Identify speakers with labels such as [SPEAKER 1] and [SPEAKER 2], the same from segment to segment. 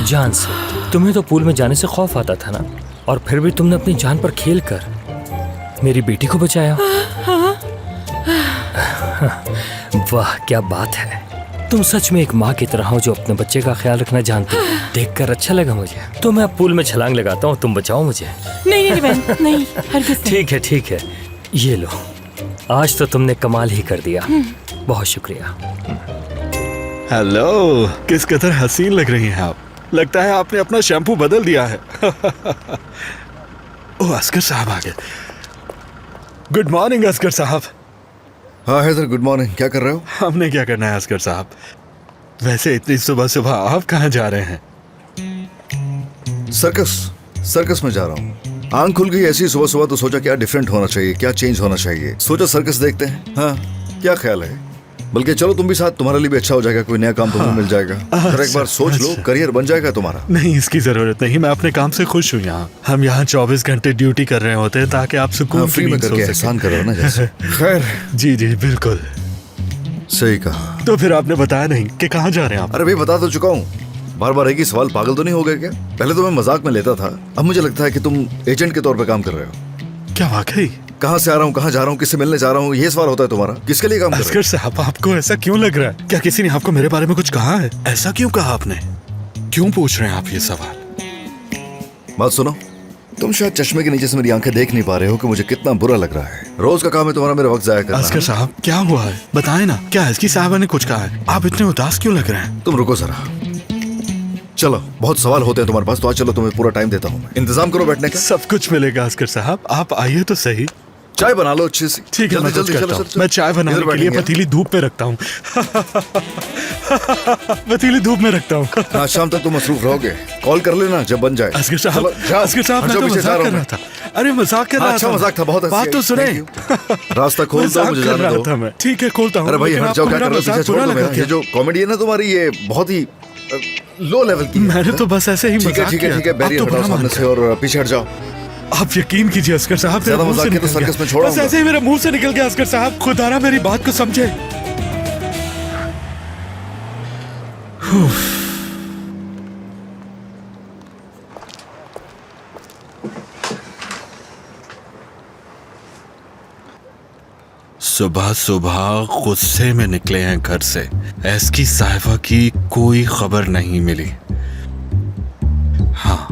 [SPEAKER 1] जान से। तुम्हें तो पूल में जाने से खौफ आता था ना, और फिर भी तुमने अपनी जान पर खेल कर मेरी बेटी को बचाया। वाह क्या बात है, तुम सच में एक माँ की तरह हो जो अपने बच्चे का ख्याल रखना जानती हो। देखकर अच्छा लगा मुझे। तो मैं अब पूल में छलांग लगाता हूँ, तुम बचाओ मुझे।
[SPEAKER 2] नहीं नहीं बहन, नहीं, हरगिज़ नहीं।
[SPEAKER 1] ठीक है, ये लो, आज तो तुमने कमाल ही कर दिया। बहुत शुक्रिया।
[SPEAKER 3] हेलो, किस कदर हसीन लग रही हैं आप। लगता है आपने अपना शैम्पू बदल दिया है। ओह, असगर साहब आ गए। गुड मॉर्निंग असगर साहब।
[SPEAKER 4] हाँ हैदर, गुड मॉर्निंग। क्या कर रहे हो?
[SPEAKER 3] हमने क्या करना है असगर साहब। वैसे इतनी सुबह सुबह आप कहाँ जा रहे हैं?
[SPEAKER 4] सर्कस में जा रहा हूँ। आंख खुल गई ऐसी सुबह सुबह तो सोचा क्या डिफरेंट होना चाहिए, क्या चेंज होना चाहिए। सोचा सर्कस देखते हैं। हाँ, क्या ख्याल है? बल्कि चलो तुम भी साथ, तुम्हारे लिए भी अच्छा हो जाएगा, कोई नया काम तुम्हें मिल जाएगा। फिर एक बार सोच लो, करियर बन जाएगा तुम्हारा।
[SPEAKER 3] नहीं, इसकी जरूरत नहीं, मैं अपने काम से खुश हूँ। यहाँ हम यहाँ 24 घंटे ड्यूटी कर रहे होते हैं ताकि आप सुकून
[SPEAKER 4] फ्री में करके एहसान करो ना जैसे। खैर,
[SPEAKER 3] जी बिल्कुल
[SPEAKER 4] सही कहा।
[SPEAKER 3] तो फिर आपने बताया नहीं कि कहाँ जा रहे हैं आप?
[SPEAKER 4] अरे भाई, बता तो चुका हूँ। बार बार एक ही सवाल, पागल तो नहीं हो गए क्या? पहले तो मैं मजाक में लेता था, अब मुझे लगता है कि तुम एजेंट के तौर पे काम कर रहे हो।
[SPEAKER 3] क्या वाकई?
[SPEAKER 4] कहाँ से आ रहा हूँ, कहाँ जा रहा हूँ, किससे मिलने जा रहा हूँ, ये सवाल होता है तुम्हारा? किसके लिए काम कर रहे
[SPEAKER 3] असगर साहब, आपको ऐसा क्यों लग रहा है? क्या किसी ने आपको मेरे बारे में कुछ कहा है? ऐसा क्यों कहा आपने? क्यों पूछ रहे हैं आप ये सवाल?
[SPEAKER 4] हो? बात सुनो, तुम शायद चश्मे के नीचे से मेरी आंखें देख नहीं पा रहे हो कि मुझे कितना बुरा लग रहा है। रोज का काम है तुम्हारा मेरा वक्त जाया करना।
[SPEAKER 3] असगर साहब, क्या हुआ है? बताएं ना, क्या इसकी साहबा ने कुछ कहा है? आप इतने उदास क्यों लग रहे हैं?
[SPEAKER 4] तुम रुको जरा। चलो, बहुत सवाल होते हैं तुम्हारे पास, तो आज चलो तुम्हें पूरा टाइम देता हूँ। इंतजाम करो बैठने का।
[SPEAKER 3] सब कुछ मिलेगा असगर साहब, आप आइए तो सही।
[SPEAKER 4] चाय बना लो अच्छी सी।
[SPEAKER 3] ठीक है, मैं
[SPEAKER 4] जल्दी
[SPEAKER 3] करता हूं।
[SPEAKER 4] चलो।
[SPEAKER 3] मैं चाय बनाने के लिए पतीली धूप पे रखता हूँ। पतीली धूप में रखता हूँ।
[SPEAKER 4] आज शाम तक तुम मसरूफ रहोगे, कॉल कर लेना जब बन जाए।
[SPEAKER 3] असगर साहब,
[SPEAKER 4] असगर
[SPEAKER 3] साहब, मैं तो मजाक कर रहा था। अरे मजाक कर रहा था।
[SPEAKER 4] अच्छा मजाक था, बहुत
[SPEAKER 3] बात तो सुने।
[SPEAKER 4] रास्ता खोल दो, मुझे जाने दो।
[SPEAKER 3] ठीक है, खोलता हूँ।
[SPEAKER 4] अरे भाई हट जाओ, क्या कर रहे हो? पीछे छोड़ दो मेरा। ये जो कॉमेडी है ना तुम्हारी, ये बहुत ही लो लेवल की।
[SPEAKER 3] मैंने तो बस ऐसे ही मजाक किया।
[SPEAKER 4] ठीक है, बैरियर हटाओ सामने से और पीछे हट जाओ।
[SPEAKER 3] आप यकीन कीजिए असगर साहब,
[SPEAKER 4] ज्यादा मजाक किया तो सर्कस में छोड़ा।
[SPEAKER 3] बस ऐसे ही मेरे मुंह से निकल गया। असगर साहब, खुदारा मेरी बात को समझे। सुबह सुबह गुस्से में निकले हैं घर से। एसकी साहिबा की कोई खबर नहीं मिली। हाँ,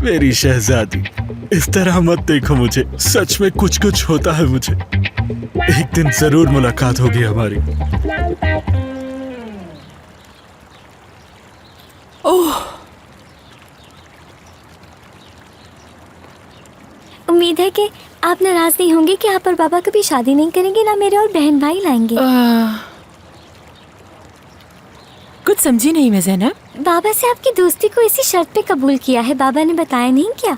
[SPEAKER 3] मेरी शहजादी, इस तरह मत देखो मुझे। सच में कुछ कुछ होता है मुझे। एक दिन जरूर मुलाकात होगी हमारी।
[SPEAKER 2] ओह,
[SPEAKER 5] उम्मीद है कि आप नाराज नहीं होंगे कि आप और बाबा कभी शादी नहीं करेंगे, ना मेरे और बहन भाई लाएंगे।
[SPEAKER 2] कुछ समझी नहीं मैं ज़ैनब।
[SPEAKER 5] बाबा से आपकी दोस्ती को इसी शर्त पे कबूल किया है, बाबा ने बताया नहीं क्या?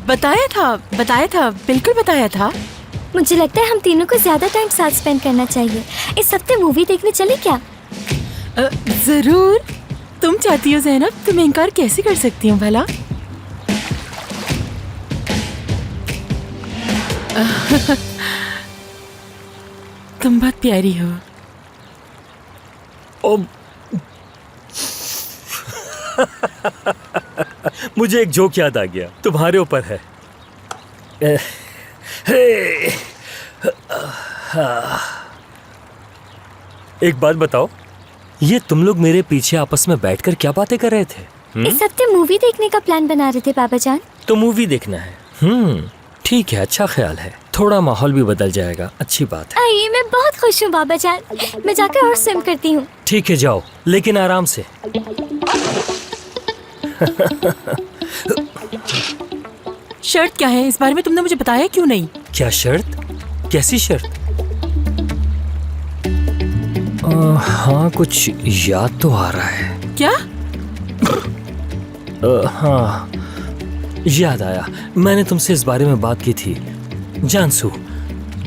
[SPEAKER 2] बताया था, बिल्कुल बताया था।
[SPEAKER 5] मुझे लगता है हम तीनों को ज्यादा टाइम साथ स्पेंड करना चाहिए। इस हफ्ते मूवी देखने चले क्या?
[SPEAKER 2] जरूर, तुम चाहती हो ज़ैनब, तो मैं इनकार कैसे कर सकती हूँ भला। तुम बहुत प्यारी हो।
[SPEAKER 1] मुझे एक जोक याद आ गया, तुम्हारे ऊपर है। एक बात बताओ, ये तुम लोग मेरे पीछे आपस में बैठकर क्या बातें कर रहे थे?
[SPEAKER 5] इस हफ्ते मूवी देखने का प्लान बना रहे थे बाबा जान।
[SPEAKER 1] तो मूवी देखना है? ठीक है, अच्छा ख्याल है। थोड़ा माहौल भी बदल जाएगा, अच्छी बात है।
[SPEAKER 5] आइए, मैं बहुत खुश हूँ बाबा जान। मैं जाकर और स्विम करती हूँ।
[SPEAKER 1] ठीक है, जाओ, लेकिन आराम से।
[SPEAKER 2] शर्त क्या है? इस बारे में तुमने मुझे बताया क्यों नहीं?
[SPEAKER 1] क्या शर्त? कैसी शर्त? हाँ, कुछ याद तो आ रहा है।
[SPEAKER 2] क्या?
[SPEAKER 1] हाँ, याद आया। मैंने तुमसे इस बारे में बात की थी। जानसू,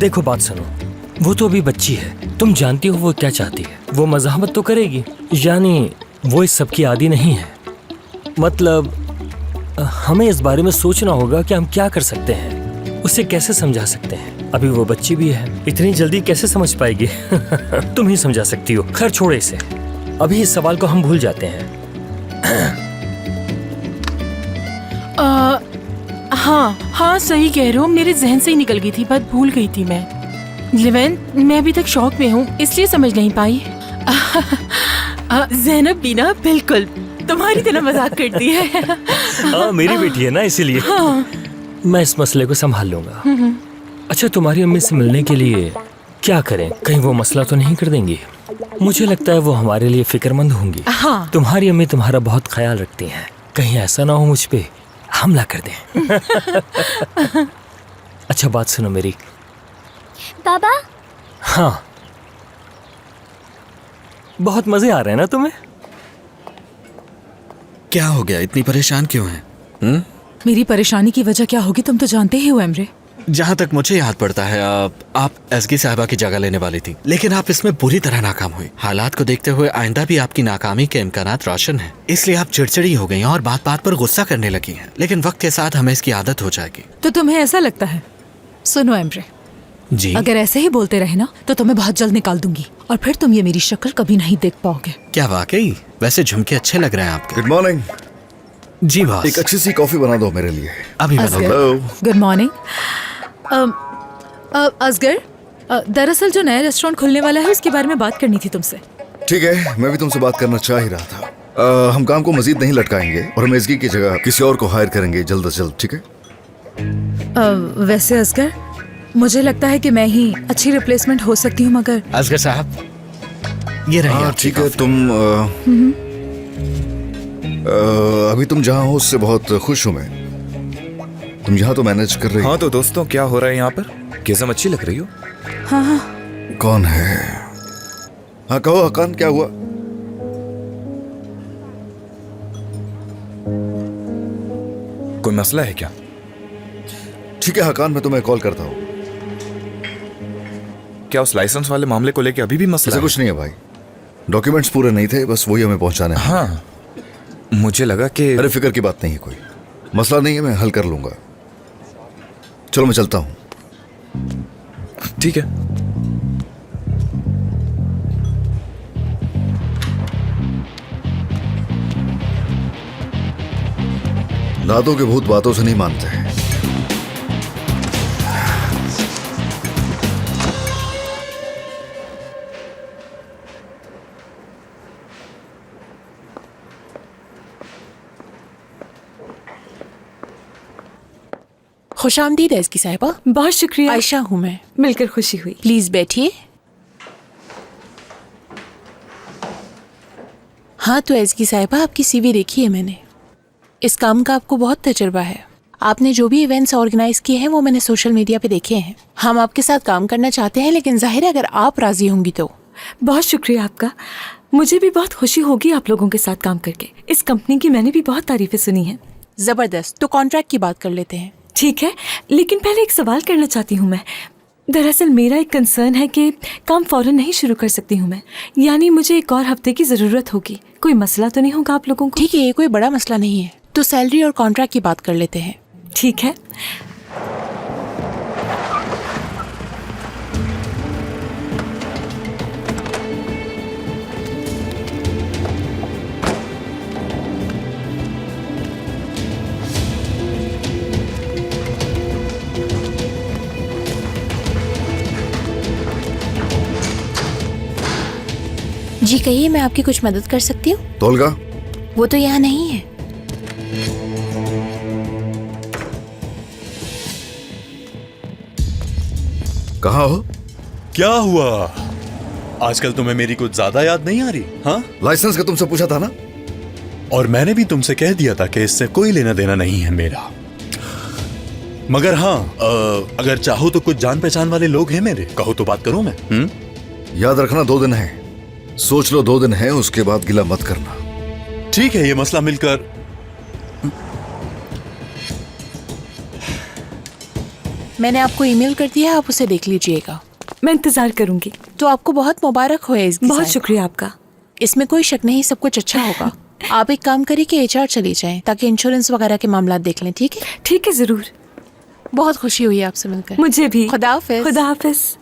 [SPEAKER 1] देखो बात सुनो। वो तो अभी बच्ची है, तुम जानती हो वो क्या चाहती है। वो मज़ाहमत तो करेगी, यानी वो इस सब की आदी नहीं है। मतलब हमें इस बारे में सोचना होगा कि हम क्या कर सकते हैं। उसे कैसे समझा सकते हैं? अभी वो बच्ची भी है, इतनी जल्दी कैसे समझ पाएगी? तुम ही समझा सकती हो। खैर छोड़ो इसे, अभी इस सवाल को हम भूल जाते हैं।
[SPEAKER 2] हाँ सही कह रहे हो, मेरे जहन से ही निकल गई थी, बात भूल गई थी मैं। लिवेन, मैं अभी तक शौक में हूँ इसलिए समझ नहीं पाई। ज़ैनब भी ना बिल्कुल तुम्हारी तरह मजाक करती है।
[SPEAKER 1] मेरी बेटी है ना, इसीलिए। मैं इस मसले को संभाल लूंगा। अच्छा, तुम्हारी अम्मी से मिलने के लिए क्या करें? कहीं वो मसला तो नहीं कर देंगी? मुझे लगता है वो हमारे लिए फिक्रमंद होंगी।
[SPEAKER 2] हाँ।
[SPEAKER 1] तुम्हारी अम्मी तुम्हारा बहुत ख्याल रखती हैं, कहीं ऐसा ना हो मुझ पे हमला कर दें। अच्छा बात सुनो मेरी।
[SPEAKER 5] बाबा,
[SPEAKER 1] हाँ, बहुत मजे आ रहे हैं ना तुम्हें?
[SPEAKER 3] क्या हो गया, इतनी परेशान क्यों हैं?
[SPEAKER 6] मेरी परेशानी की वजह क्या होगी तुम तो जानते ही हो एमरे।
[SPEAKER 3] जहाँ तक मुझे याद पड़ता है आप एसगी साहिबा की जगह लेने वाली थी, लेकिन आप इसमें बुरी तरह नाकाम हुई। हालात को देखते हुए आइंदा भी आपकी नाकामी के इम्कानात रोशन हैं, इसलिए आप चिड़चिड़ी हो गई और बात बात पर गुस्सा करने लगी हैं। लेकिन वक्त के साथ हमें इसकी आदत हो जाएगी।
[SPEAKER 6] तो तुम्हें ऐसा लगता है? सुनो एमरे,
[SPEAKER 3] जी।
[SPEAKER 6] अगर ऐसे ही बोलते रहे ना तो तुम्हें बहुत जल्द निकाल दूंगी और फिर तुम ये मेरी शक्ल कभी नहीं देख पाओगे।
[SPEAKER 3] क्या वाकई? वैसे झुमके अच्छे लग रहे हैं आपके।
[SPEAKER 4] Good morning.
[SPEAKER 3] जी बॉस।
[SPEAKER 4] एक अच्छी सी कॉफी बना दो मेरे लिए।
[SPEAKER 3] अभी बना
[SPEAKER 6] असगर,
[SPEAKER 3] दो।
[SPEAKER 4] हेलो।
[SPEAKER 6] Good morning. असगर, दरअसल जो नया रेस्टोरेंट खुलने वाला है उसके बारे में बात करनी थी तुमसे।
[SPEAKER 4] ठीक है, मैं भी तुमसे बात करना चाह ही रहा था। हम काम को मजीद नहीं लटकाएंगे और हम एसगी की जगह किसी और को हायर करेंगे जल्द से जल्द, ठीक है?
[SPEAKER 6] वैसे असगर, मुझे लगता है कि मैं ही अच्छी रिप्लेसमेंट हो सकती हूँ, मगर
[SPEAKER 3] असगर साहब, ये रही
[SPEAKER 4] हाँ
[SPEAKER 3] आपकी
[SPEAKER 4] ठीक है।
[SPEAKER 3] कॉफी।
[SPEAKER 4] तुम अभी तुम जहाँ हो उससे बहुत खुश हूँ मैं। तुम यहाँ तो मैनेज कर रही हो।
[SPEAKER 7] हाँ तो दोस्तों, क्या हो रहा है यहाँ पर? किस्म अच्छी लग रही हो।
[SPEAKER 4] कौन है? हाँ कहो हकान, क्या हुआ?
[SPEAKER 7] कोई मसला है क्या?
[SPEAKER 4] ठीक है हकान, मैं तुम्हें कॉल करता हूँ।
[SPEAKER 7] क्या उस लाइसेंस वाले मामले को लेके अभी भी मसला
[SPEAKER 4] ऐसा
[SPEAKER 7] है?
[SPEAKER 4] कुछ नहीं है भाई, डॉक्यूमेंट्स पूरे नहीं थे, बस वही हमें पहुंचाने हैं।
[SPEAKER 7] हाँ, मुझे लगा कि
[SPEAKER 4] अरे फिक्र की बात नहीं है, कोई मसला नहीं है, मैं हल कर लूंगा। चलो मैं चलता हूँ।
[SPEAKER 7] ठीक है।
[SPEAKER 4] दादों के भूत बातों से नहीं मानते हैं।
[SPEAKER 8] खुशामदीद एसकी साहिबा।
[SPEAKER 2] बहुत शुक्रिया।
[SPEAKER 8] आयशा हूँ मैं।
[SPEAKER 2] मिलकर खुशी हुई।
[SPEAKER 8] प्लीज बैठिए। हाँ तो एसकी साहिबा, आपकी सीवी देखी है मैंने। इस काम का आपको बहुत तजुर्बा है। आपने जो भी इवेंट्स ऑर्गेनाइज किए हैं वो मैंने सोशल मीडिया पे देखे हैं। हम आपके साथ काम करना चाहते हैं, लेकिन जाहिर है अगर आप राजी होंगी तो।
[SPEAKER 2] बहुत शुक्रिया आपका। मुझे भी बहुत खुशी होगी आप लोगों के साथ काम करके। इस कंपनी की मैंने भी बहुत तारीफें सुनी हैं।
[SPEAKER 8] जबरदस्त। तो कॉन्ट्रैक्ट की बात कर लेते हैं।
[SPEAKER 2] ठीक है, लेकिन पहले एक सवाल करना चाहती हूँ मैं। दरअसल मेरा एक कंसर्न है कि काम फौरन नहीं शुरू कर सकती हूँ मैं, यानी मुझे एक और हफ्ते की ज़रूरत होगी। कोई मसला तो नहीं होगा आप लोगों को?
[SPEAKER 8] ठीक है, ये कोई बड़ा मसला नहीं है। तो सैलरी और कॉन्ट्रैक्ट की बात कर लेते हैं।
[SPEAKER 2] ठीक है।
[SPEAKER 8] जी कहिए, मैं आपकी कुछ मदद कर सकती हूँ?
[SPEAKER 4] तोलगा,
[SPEAKER 8] वो तो यहाँ नहीं है।
[SPEAKER 4] कहाँ हो?
[SPEAKER 9] क्या हुआ? आजकल तुम्हें मेरी कुछ ज्यादा याद नहीं आ रही? हाँ,
[SPEAKER 4] लाइसेंस का तुमसे पूछा था ना?
[SPEAKER 9] और मैंने भी तुमसे कह दिया था कि इससे कोई लेना देना नहीं है मेरा। मगर हाँ, अगर चाहो तो कुछ जान पहचान वाले लोग हैं मेरे, कहो तो बात करूं मैं।
[SPEAKER 4] याद रखना 2 दिन है, सोच लो 2 दिन है, उसके बाद गिला मत करना।
[SPEAKER 9] ठीक है, ये मसला मिलकर
[SPEAKER 8] मैंने आपको ईमेल कर दिया है, आप उसे देख लीजिएगा।
[SPEAKER 2] मैं इंतजार करूंगी।
[SPEAKER 8] तो आपको बहुत मुबारक हो इसकी
[SPEAKER 2] बहुत
[SPEAKER 8] साहिबा।
[SPEAKER 2] शुक्रिया आपका।
[SPEAKER 8] इसमें कोई शक नहीं, सब कुछ अच्छा होगा। आप एक काम करिए कि HR चली जाएं ताकि इंश्योरेंस वगैरह के मामला देख लें। ठीक है?
[SPEAKER 2] ठीक है, जरूर।
[SPEAKER 8] बहुत खुशी हुई आपसे मिलकर।
[SPEAKER 2] मुझे भी।
[SPEAKER 8] खुदा हाफिज।
[SPEAKER 2] खुदा हाफिज।